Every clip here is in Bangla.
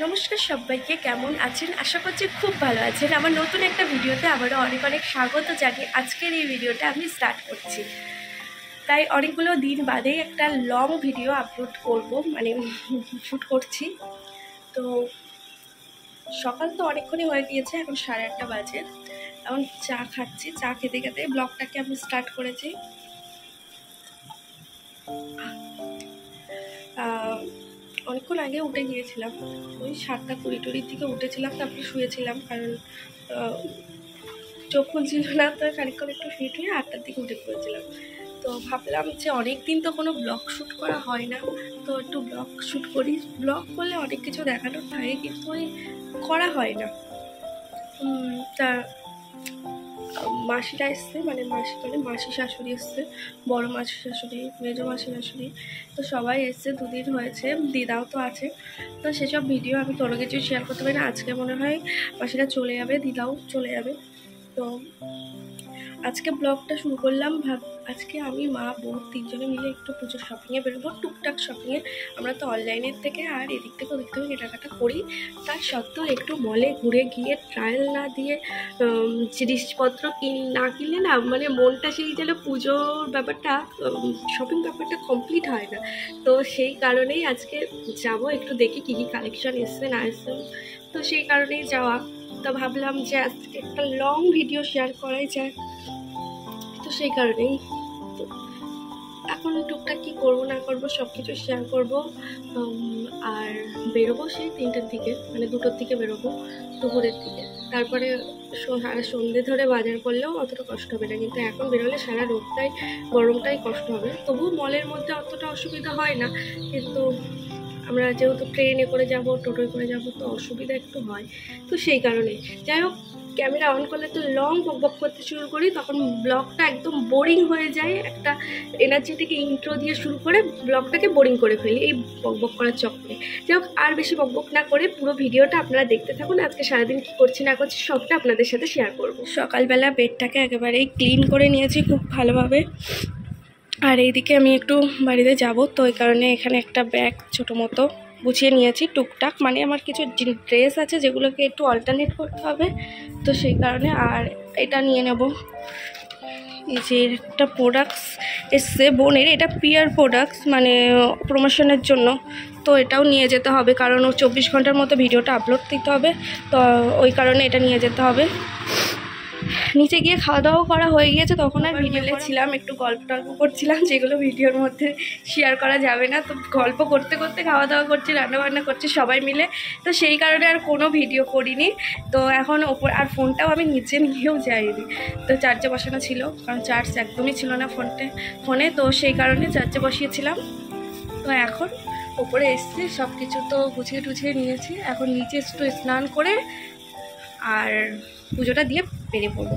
নমস্কার সবাইকে, কেমন আছেন? আশা করছি খুব ভালো আছেন। আমার নতুন একটা ভিডিওতে আবারও অনেক অনেক স্বাগত জানিয়ে আজকের এই ভিডিওটা আমি স্টার্ট করছি। তাই অনেকগুলো দিন বাদেই একটা লং ভিডিও আপলোড করব, মানে শ্যুট করছি। তো সকাল তো অনেকক্ষণই হয়ে গিয়েছে, এখন 8:30 বাজে। এখন চা খাচ্ছি, চা খেতে খেতে ব্লগটাকে আমি স্টার্ট করেছি। অনেকক্ষণ আগে উঠে গিয়েছিলাম, ওই 7:20 দিকে উঠেছিলাম, তারপরে শুয়েছিলাম, কারণ চোখ খুলছিল না। তো খানিকক্ষণ একটু শুয়ে 8টার দিকে উঠে পড়েছিলাম। তো ভাবলাম যে অনেক দিন তো কোনো ব্লগ শ্যুট করা হয় না, তো একটু ব্লগ শ্যুট করি। ব্লগ করলে অনেক কিছু দেখানোর থাকে, কিন্তু ওই করা হয় না। তা মাসিরা এসছে, মানে মাসি শাশুড়ি এসছে, বড় মাসি শাশুড়ি, মেজো মাসি শাশুড়ি, তো সবাই এসছে। 2 দিন হয়েছে, দিদাও তো আছে। তো সেসব ভিডিও আমি কোনো কিছু শেয়ার করতে পারি না। আজকে মনে হয় মাসিরা চলে যাবে, দিদাও চলে যাবে। তো আজকে ব্লগটা শুরু করলাম। আজকে আমি, মা, বোন 3 জনে মিলে একটু পুজোর শপিংয়ে বেরোবো, টুকটাক শপিংয়ে। আমরা তো অনলাইনের থেকে আর এদিক থেকে ওদিক থেকে কেনাকাটা করি, তার সত্ত্বেও একটু মলে ঘুরে গিয়ে ট্রায়াল না দিয়ে জিনিসপত্র না কিনলে না, মানে মনটা সেই যেন পুজোর ব্যাপারটা, শপিং ব্যাপারটা কমপ্লিট হয় না। তো সেই কারণেই আজকে যাব, একটু দেখি কী কী কালেকশন এসছে না এসছে। তো সেই কারণেই যাওয়া। তো ভাবলাম যে আজকে একটা লং ভিডিও শেয়ার করাই যায়, তো সেই কারণেই। তো এখন টুকটাক কী করবো না করবো সব কিছু শেয়ার করবো। আর বেরোবো সেই 3টের দিকে, মানে 2টোর দিকে বেরোবো, দুপুরের দিকে। তারপরে সারা সন্ধ্যে ধরে বাজার করলেও অতটা কষ্ট হবে না, কিন্তু এখন বেরোলে সারা রোদটাই গরমটাই কষ্ট হবে। তবু মলের মধ্যে অতটা অসুবিধা হয় না, কিন্তু আমরা যেহেতু ট্রেনে করে যাব, টোটোয় করে যাব, তো অসুবিধা একটু হয়। তো সেই কারণে যাই হোক, ক্যামেরা অন করলে তো লং বকবক করতে শুরু করি, তখন ব্লগটা একদম বোরিং হয়ে যায়। একটা এনার্জেটিক ইন্ট্রো দিয়ে শুরু করে ব্লগটাকে বোরিং করে ফেলি এই বকবক করার চক্করে। যাই হোক, আর বেশি বকবক না করে পুরো ভিডিওটা আপনারা দেখতে থাকুন। আজকে সারাদিন কী করছি না করছি সবটা আপনাদের সাথে শেয়ার করব। সকালবেলা বেডটাকে একেবারেই ক্লিন করে নিয়েছি খুব ভালোভাবে। আর এইদিকে আমি একটু বাড়িতে যাব, তো ওই কারণে এখানে একটা ব্যাগ ছোটো মতো গুছিয়ে নিয়েছি টুকটাক। মানে আমার কিছু ড্রেস আছে যেগুলোকে একটু অল্টারনেট করতে হবে, তো সেই কারণে। আর এটা নিয়ে নেব, এই যে একটা প্রোডাক্টস এসছে বোনের, এটা পিয়ার প্রোডাক্টস, মানে প্রমোশনের জন্য। তো এটাও নিয়ে যেতে হবে, কারণ ও 24 ঘন্টার মতো ভিডিওটা আপলোড দিতে হবে, তো ওই কারণে এটা নিয়ে যেতে হবে। নিচে গিয়ে খাওয়া দাওয়া করা হয়ে গিয়েছে, তখন আর ভিডিও ছিলাম, একটু গল্প টল্প করছিলাম, যেগুলো ভিডিওর মধ্যে শেয়ার করা যাবে না। তো গল্প করতে করতে খাওয়া দাওয়া করছি, রান্নাবান্না করছি সবাই মিলে, তো সেই কারণে আর কোনো ভিডিও করিনি। তো এখন ওপর আর ফোনটাও আমি নিচে নিয়েও যাইনি, তো চার্জে বসানো ছিল, কারণ চার্জ একদমই ছিল না ফোনে, তো সেই কারণে চার্জে বসিয়েছিলাম। তো এখন ওপরে এসছি, সব কিছু তো গুছিয়ে টুছিয়ে নিয়েছি। এখন নিচে একটু স্নান করে আর পুজোটা দিয়ে বেরিয়ে পড়বো।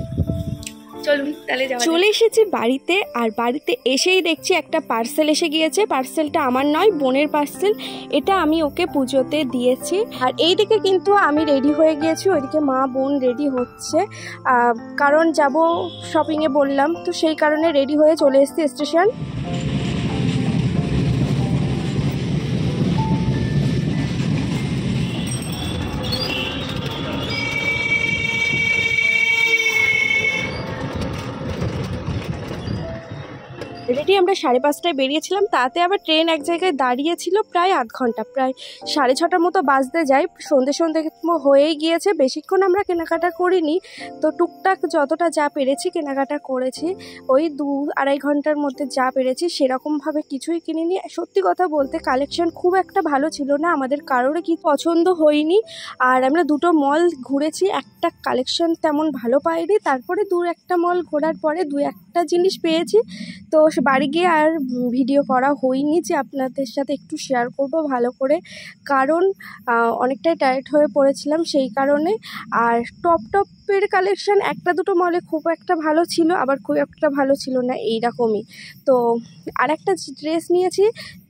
চলুন তাহলে চলে এসেছি বাড়িতে। আর বাড়িতে এসেই দেখছি একটা পার্সেল এসে গিয়েছে। পার্সেলটা আমার নয়, বোনের পার্সেল। এটা আমি ওকে পুজোতে দিয়েছি। আর এই দিকে কিন্তু আমি রেডি হয়ে গিয়েছি, ওইদিকে মা বোন রেডি হচ্ছে, কারণ যাব শপিংয়ে বললাম, তো সেই কারণে রেডি হয়ে চলে এসেছি স্টেশন। রেডি আমরা 5:30টায় বেরিয়েছিলাম, তাতে আবার ট্রেন এক জায়গায় দাঁড়িয়েছিল প্রায় আধ ঘন্টা, প্রায় 6:30টার মতো বাজতে যায়। সন্ধে হয়েই গিয়েছে, বেশিক্ষণ আমরা কেনাকাটা করিনি, তো টুকটাক যতটা যা পেরেছি কেনাকাটা করেছি। ওই 2-2.5 ঘন্টার মধ্যে যা পেরেছি, সেরকমভাবে কিছুই কিনিনি। সত্যি কথা বলতে কালেকশন খুব একটা ভালো ছিল না, আমাদের কারোরই কি পছন্দ হয়নি। আর আমরা 2টো মল ঘুরেছি, একটা কালেকশন তেমন ভালো পাইনি। তারপরে 2-1টা মল ঘোরার পরে 2-1টা জিনিস পেয়েছি। তো বাড়ি গিয়ে আর ভিডিও করা হয়নি যে আপনাদের সাথে একটু শেয়ার করব ভালো করে, কারণ অনেকটাই টায়ার্ড হয়ে পড়েছিলাম সেই কারণে। আর টপের কালেকশন 1-2টো মলে খুব একটা ভালো ছিল, আবার খুব একটা ভালো ছিল না, এইরকমই। তো আর একটা ড্রেস নিয়েছি,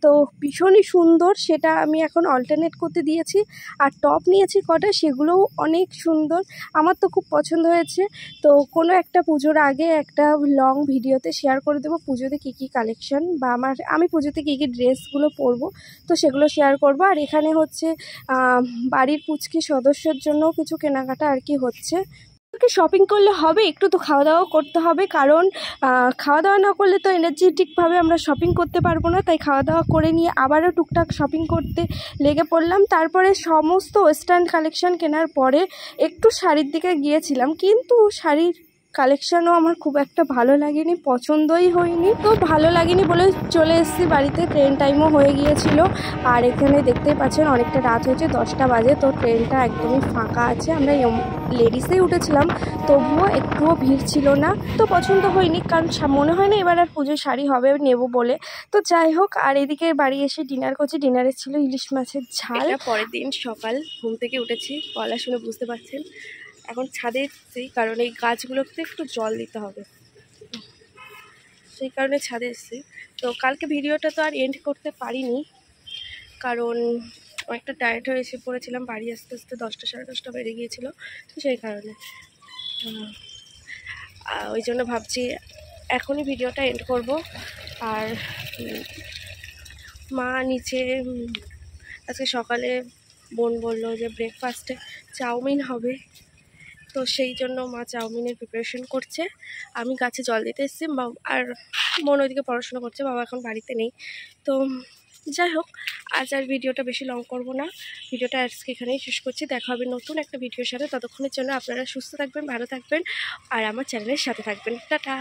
তো ভীষণই সুন্দর, সেটা আমি এখন অল্টারনেট করতে দিয়েছি। আর টপ নিয়েছি কটা, সেগুলোও অনেক সুন্দর, আমার তো খুব পছন্দ হয়েছে। তো কোনো একটা পুজোর আগে একটা লং ভিডিওতে শেয়ার করে দেবো পুজোতে কী কী কালেকশন বা আমি পুজোতে কী কী ড্রেসগুলো পরবো, তো সেগুলো শেয়ার করব। আর এখানে হচ্ছে বাড়ির পুচকি সদস্যের জন্য কিছু কেনাকাটা আর কি হচ্ছে। শপিং করলে হবে, একটু তো খাওয়া দাওয়া করতে হবে, কারণ খাওয়া দাওয়া না করলে তো এনার্জেটিকভাবে আমরা শপিং করতে পারবো না। তাই খাওয়া দাওয়া করে নিয়ে আবারও টুকটাক শপিং করতে লেগে পড়লাম। তারপরে সমস্ত ওয়েস্টার্ন কালেকশন কেনার পরে একটু শাড়ির দিকে গিয়েছিলাম, কিন্তু শাড়ির কালেকশানও আমার খুব একটা ভালো লাগেনি, পছন্দই হয়নি। তো ভালো লাগেনি বলে চলে এসেছি বাড়িতে, ট্রেন টাইমও হয়ে গিয়েছিল। আর এখানে দেখতেই পাচ্ছেন অনেকটা রাত হয়েছে, 10টা বাজে। তো ট্রেনটা একদমই ফাঁকা আছে, আমরা লেডিসেই উঠেছিলাম, তবুও একটুও ভিড় ছিল না। তো পছন্দ হয়নি, কারণ মনে হয় না এবার আর পুজোর শাড়ি হবে নেব বলে। তো যাই হোক, আর এদিকে বাড়ি এসে ডিনার করছি। ডিনারে ছিল ইলিশ মাছের ঝাল। পরের দিন সকাল ঘুম থেকে উঠেছি, গলা শুনে বুঝতে পারছেন। এখন ছাদে এসেছি, কারণ এই গাছগুলোতে একটু জল দিতে হবে, সেই কারণে ছাদে এসেছি। তো কালকে ভিডিওটা তো আর এন্ড করতে পারিনি, কারণ অনেকটা টায়ার্ড হয়ে এসে পড়েছিলাম। বাড়ি আস্তে আস্তে 10টা সাড়ে 10টা বেড়ে গিয়েছিল, তো সেই কারণে ওই জন্য ভাবছি এখনই ভিডিওটা এন্ড করব। আর মা নিচে আজকে সকালে বোন বললো যে ব্রেকফাস্টে চাউমিন হবে, তো সেই জন্য মা চাউমিনের প্রিপারেশন করছে। আমি গাছে জল দিতে এসেছি, আর বোন ওইদিকে পড়াশোনা করছে, বাবা এখন বাড়িতে নেই। তো যাই হোক, আজ আর ভিডিওটা বেশি লং করব না, ভিডিওটা আজকে এখানেই শেষ করছি। দেখা হবে নতুন একটা ভিডিওর সাথে, ততক্ষণের জন্য আপনারা সুস্থ থাকবেন, ভালো থাকবেন, আর আমার চ্যানেলের সাথে থাকবেন। টাটা।